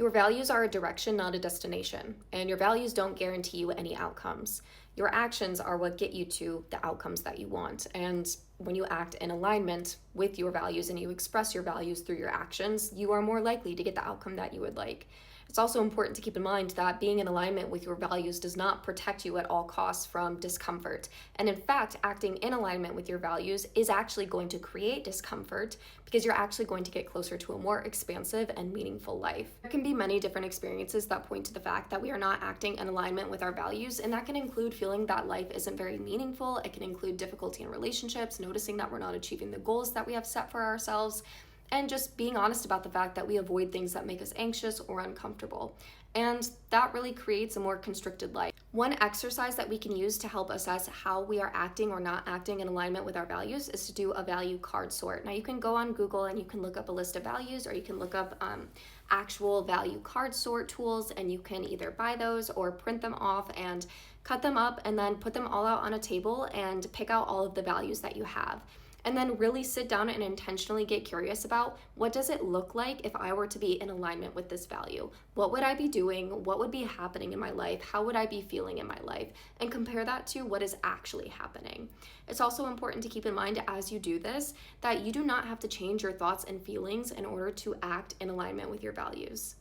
Your values are a direction, not a destination, and your values don't guarantee you any outcomes. Your actions are what get you to the outcomes that you want. And when you act in alignment with your values and you express your values through your actions, you are more likely to get the outcome that you would like. It's also important to keep in mind that being in alignment with your values does not protect you at all costs from discomfort. And in fact, acting in alignment with your values is actually going to create discomfort because you're actually going to get closer to a more expansive and meaningful life. There can be many different experiences that point to the fact that we are not acting in alignment with our values, and that can include feeling that life isn't very meaningful. It can include difficulty in relationships, noticing that we're not achieving the goals that we have set for ourselves, and just being honest about the fact that we avoid things that make us anxious or uncomfortable. And that really creates a more constricted life. One exercise that we can use to help assess how we are acting or not acting in alignment with our values is to do a value card sort. Now, you can go on Google and you can look up a list of values, or you can look up actual value card sort tools, and you can either buy those or print them off and cut them up and then put them all out on a table and pick out all of the values that you have. And then really sit down and intentionally get curious about, what does it look like if I were to be in alignment with this value? What would I be doing? What would be happening in my life? How would I be feeling in my life? And compare that to what is actually happening. It's also important to keep in mind as you do this that you do not have to change your thoughts and feelings in order to act in alignment with your values.